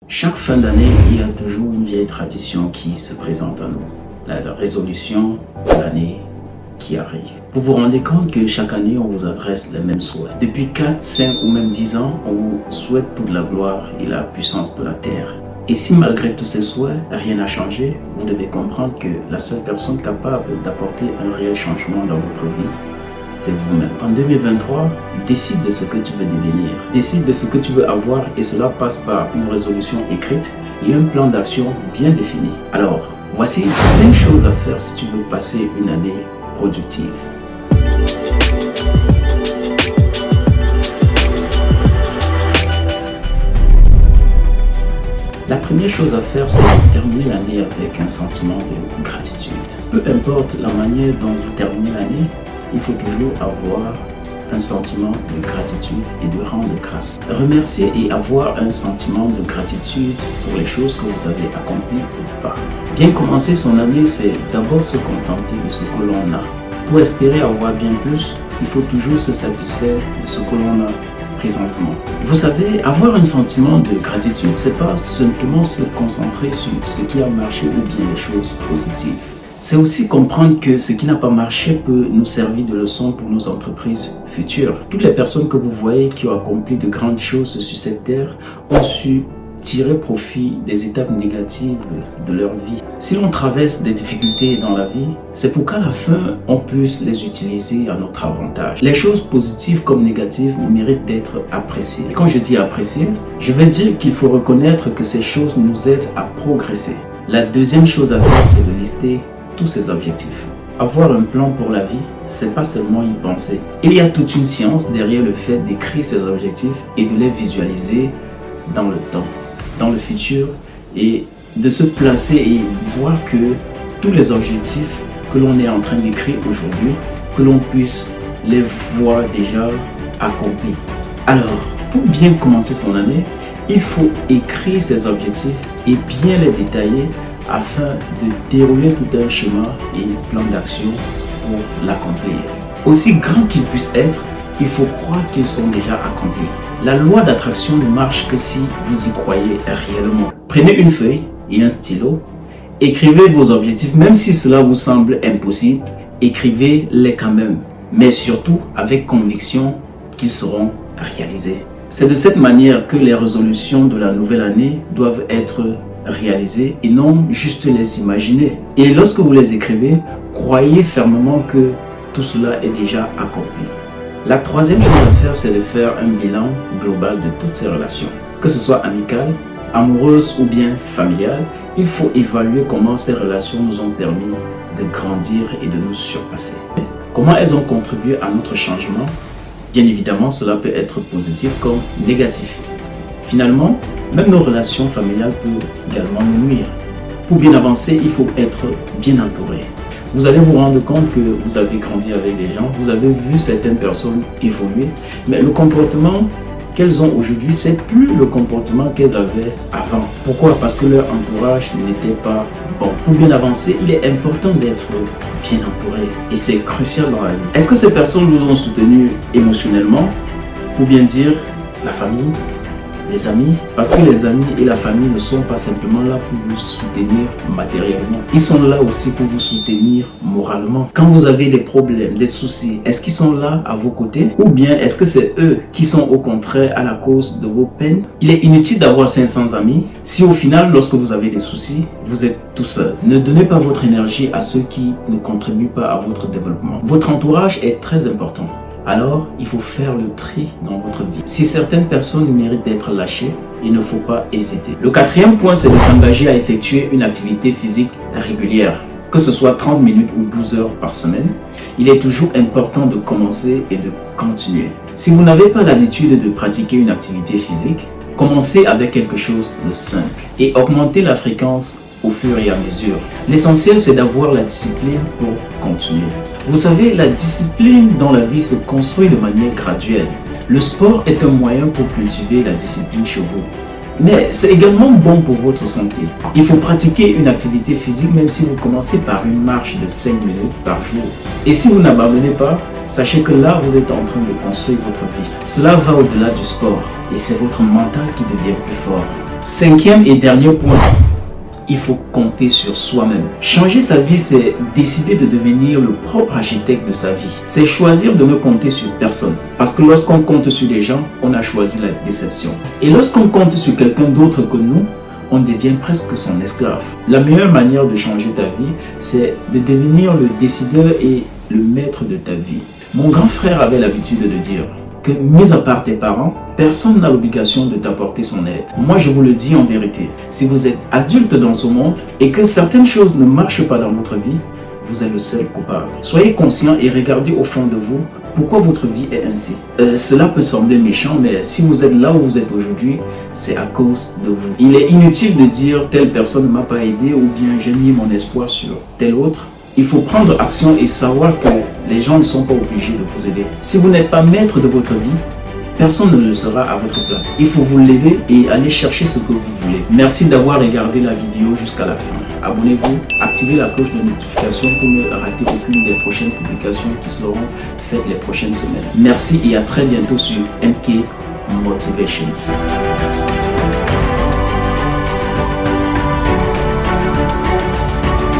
Chaque fin d'année, il y a toujours une vieille tradition qui se présente à nous, la résolution de l'année qui arrive. Vous vous rendez compte que chaque année, on vous adresse les mêmes souhaits. Depuis 4, 5 ou même 10 ans, on vous souhaite toute la gloire et la puissance de la terre. Et si malgré tous ces souhaits, rien n'a changé, vous devez comprendre que la seule personne capable d'apporter un réel changement dans votre vie, c'est vous-même. En 2023, décide de ce que tu veux devenir. Décide de ce que tu veux avoir et cela passe par une résolution écrite et un plan d'action bien défini. Alors, voici 5 choses à faire si tu veux passer une année productive. La première chose à faire, c'est de terminer l'année avec un sentiment de gratitude. Peu importe la manière dont vous terminez l'année, il faut toujours avoir un sentiment de gratitude et de rendre grâce. Remercier et avoir un sentiment de gratitude pour les choses que vous avez accomplies ou pas. Bien commencer son année, c'est d'abord se contenter de ce que l'on a. Pour espérer avoir bien plus, il faut toujours se satisfaire de ce que l'on a présentement. Vous savez, avoir un sentiment de gratitude, c'est pas simplement se concentrer sur ce qui a marché ou bien les choses positives. C'est aussi comprendre que ce qui n'a pas marché peut nous servir de leçon pour nos entreprises futures. Toutes les personnes que vous voyez qui ont accompli de grandes choses sur cette terre ont su tirer profit des étapes négatives de leur vie. Si l'on traverse des difficultés dans la vie, c'est pour qu'à la fin, on puisse les utiliser à notre avantage. Les choses positives comme négatives méritent d'être appréciées. Et quand je dis apprécier, je veux dire qu'il faut reconnaître que ces choses nous aident à progresser. La deuxième chose à faire, c'est de lister tous ces objectifs. Avoir un plan pour la vie, c'est pas seulement y penser. Il y a toute une science derrière le fait d'écrire ces objectifs et de les visualiser dans le temps, dans le futur, et de se placer et voir que tous les objectifs que l'on est en train d'écrire aujourd'hui, que l'on puisse les voir déjà accomplis. Alors, pour bien commencer son année, il faut écrire ces objectifs et bien les détailler afin de dérouler tout un schéma et un plan d'action pour l'accomplir. Aussi grand qu'ils puissent être, il faut croire qu'ils sont déjà accomplis. La loi d'attraction ne marche que si vous y croyez réellement. Prenez une feuille et un stylo, écrivez vos objectifs, même si cela vous semble impossible, écrivez-les quand même, mais surtout avec conviction qu'ils seront réalisés. C'est de cette manière que les résolutions de la nouvelle année doivent être réalisées et non juste les imaginer. Et lorsque vous les écrivez, croyez fermement que tout cela est déjà accompli. La troisième chose à faire, c'est de faire un bilan global de toutes ces relations. Que ce soit amicales, amoureuses ou bien familiales, il faut évaluer comment ces relations nous ont permis de grandir et de nous surpasser. Comment elles ont contribué à notre changement? Bien évidemment, cela peut être positif comme négatif. Finalement, même nos relations familiales peuvent également nous nuire. Pour bien avancer, il faut être bien entouré. Vous allez vous rendre compte que vous avez grandi avec des gens, vous avez vu certaines personnes évoluer, mais le comportement qu'elles ont aujourd'hui, c'est plus le comportement qu'elles avaient avant. Pourquoi? Parce que leur entourage n'était pas bon. Pour bien avancer, il est important d'être bien entouré et c'est crucial dans la vie. Est-ce que ces personnes vous ont soutenu émotionnellement? Pour bien dire, la famille, les amis, parce que les amis et la famille ne sont pas simplement là pour vous soutenir matériellement. Ils sont là aussi pour vous soutenir moralement. Quand vous avez des problèmes, des soucis, est-ce qu'ils sont là à vos côtés? Ou bien est-ce que c'est eux qui sont au contraire à la cause de vos peines? Il est inutile d'avoir 500 amis si au final, lorsque vous avez des soucis, vous êtes tout seul. Ne donnez pas votre énergie à ceux qui ne contribuent pas à votre développement. Votre entourage est très important. Alors, il faut faire le tri dans votre vie. Si certaines personnes méritent d'être lâchées, il ne faut pas hésiter. Le quatrième point, c'est de s'engager à effectuer une activité physique régulière. Que ce soit 30 minutes ou 12 heures par semaine, il est toujours important de commencer et de continuer. Si vous n'avez pas l'habitude de pratiquer une activité physique, commencez avec quelque chose de simple et augmentez la fréquence au fur et à mesure. L'essentiel, c'est d'avoir la discipline pour continuer. Vous savez, la discipline dans la vie se construit de manière graduelle. Le sport est un moyen pour cultiver la discipline chez vous. Mais c'est également bon pour votre santé. Il faut pratiquer une activité physique même si vous commencez par une marche de 5 minutes par jour. Et si vous n'abandonnez pas, sachez que là, vous êtes en train de construire votre vie. Cela va au-delà du sport et c'est votre mental qui devient plus fort. Cinquième et dernier point, il faut compter sur soi-même. Changer sa vie, c'est décider de devenir le propre architecte de sa vie. C'est choisir de ne compter sur personne. Parce que lorsqu'on compte sur les gens, on a choisi la déception. Et lorsqu'on compte sur quelqu'un d'autre que nous, on devient presque son esclave. La meilleure manière de changer ta vie, c'est de devenir le décideur et le maître de ta vie. Mon grand frère avait l'habitude de dire que, mis à part tes parents, personne n'a l'obligation de t'apporter son aide. Moi, je vous le dis en vérité, si vous êtes adulte dans ce monde et que certaines choses ne marchent pas dans votre vie, vous êtes le seul coupable. Soyez conscient et regardez au fond de vous pourquoi votre vie est ainsi. Cela peut sembler méchant, mais si vous êtes là où vous êtes aujourd'hui, c'est à cause de vous. Il est inutile de dire telle personne ne m'a pas aidé ou bien j'ai mis mon espoir sur tel autre. Il faut prendre action et savoir que les gens ne sont pas obligés de vous aider. Si vous n'êtes pas maître de votre vie, personne ne le sera à votre place. Il faut vous lever et aller chercher ce que vous voulez. Merci d'avoir regardé la vidéo jusqu'à la fin. Abonnez-vous, activez la cloche de notification pour ne rater aucune des prochaines publications qui seront faites les prochaines semaines. Merci et à très bientôt sur MK Motivation.